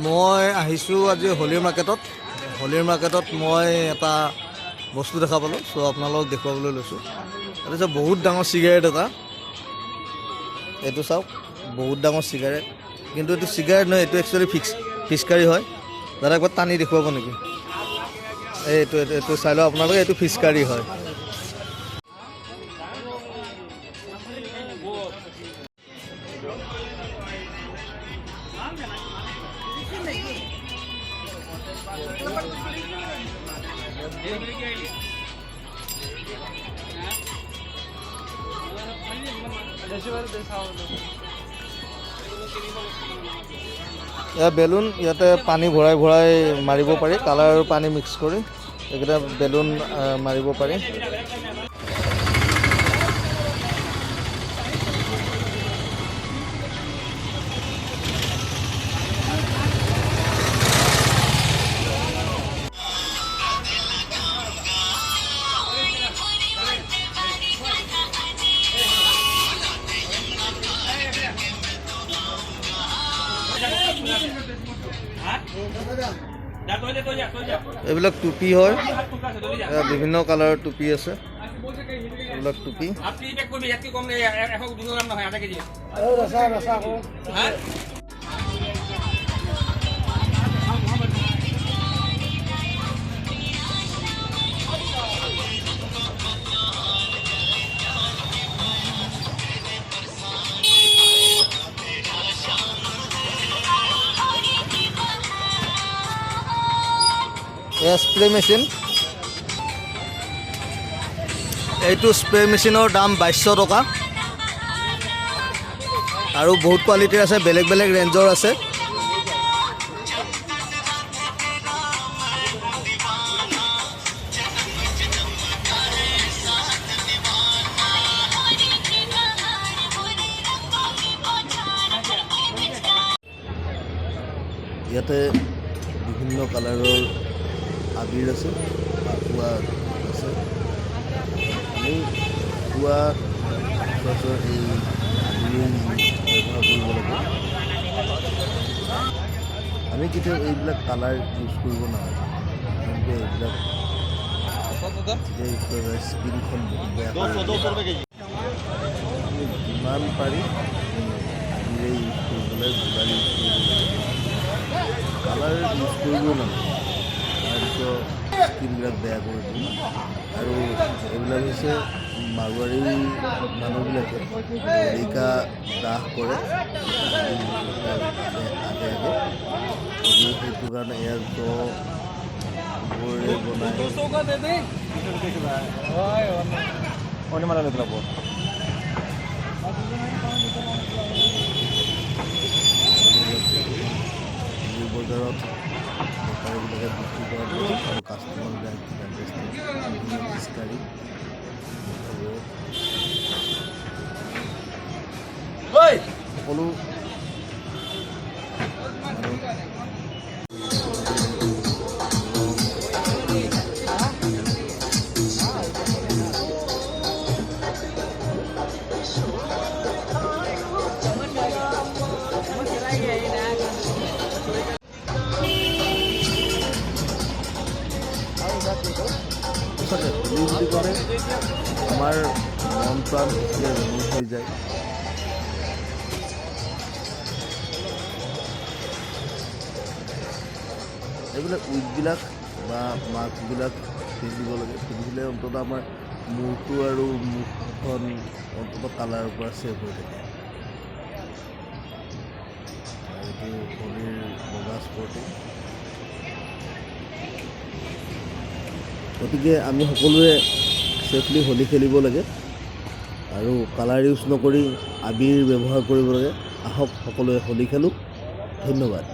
মই আহিছোঁ আজি হোলীৰ মাৰ্কেটত মই এটা বস্তু দেখা পালোঁ, চ' আপোনালোকক দেখুৱাবলৈ লৈছোঁ। এইটো বহুত ডাঙৰ চিগাৰেট এটা, এইটো চাওক বহুত ডাঙৰ চিগাৰেট, কিন্তু এইটো চিগাৰেট নহয়, এইটো একচুৱেলি ফিচকাৰী হয়। দাদা একবাৰ টানি দেখুৱাব নেকি? এইটো চাই লওক আপোনালোকে, এইটো ফিচকাৰী হয়। এয়া বেলুন, ইয়াতে পানী ভৰাই মাৰিব পাৰি, কালাৰ আৰু পানী মিক্স কৰি এইকেইটা বেলুন মাৰিব পাৰি। এইবিলাক টুপি হয়, বিভিন্ন কালাৰৰ টুপি আছে। এইবিলাক টুপি স্প্ৰে মেচিন, এইটো স্প্ৰে মেচিনৰ দাম 2200 টকা আৰু বহুত কোৱালিটিৰ আছে, বেলেগ বেলেগ ৰেঞ্জৰ আছে। ইয়াতে বিভিন্ন কালাৰৰ আবিৰ আছে, আকুৱা আছে। আমি আকুৱা সচৰাচৰ এই আবিৰ ব্যৱহাৰ কৰিব লাগে। আমি কেতিয়াও এইবিলাক কালাৰ ইউজ কৰিব নালাগে, কিন্তু এইবিলাক স্কিনখন বহুত বেয়া কৰি আমি যিমান পাৰি আবিৰে ইউজ কৰিবলৈ, গুলাল ইউজ কৰিব লাগে, কালাৰ ইউজ কৰিব নালাগে, তাৰপিছত স্কিনবিলাক বেয়া কৰি দিয়ে। আৰু এইবিলাক হৈছে মাৰোৱাৰী মানুহবিলাকে হোলিকা দাহ কৰে আগে সেইটো কাৰণে এয়া জৰে বনায়। বজাৰত বেপাৰীবিলাকে বিক্ৰী কৰাটো আৰু কাষ্টমাৰবিলাক ফিচকাৰী সকলো সঁচাকৈ হোলী বুলি ক'লে আমাৰ মন প্ৰাণ ৰঙীন হৈ যায়। এইবিলাক উইকবিলাক বা মাস্কবিলাক পিন্ধিব লাগে, পিন্ধিলে অন্ততঃ আমাৰ মূৰটো আৰু মুখখন অন্ততঃ কালাৰৰ পৰা ছেভ হৈ থাকে। এইটো হোলীৰ বগা স্পৰ্টিং। গতিকে আমি সকলোৱে ছেফলি হোলী খেলিব লাগে আৰু কালাৰ ইউজ নকৰি আবিৰ ব্যৱহাৰ কৰিব লাগে। আহক সকলোৱে হোলী খেলোঁ। ধন্যবাদ।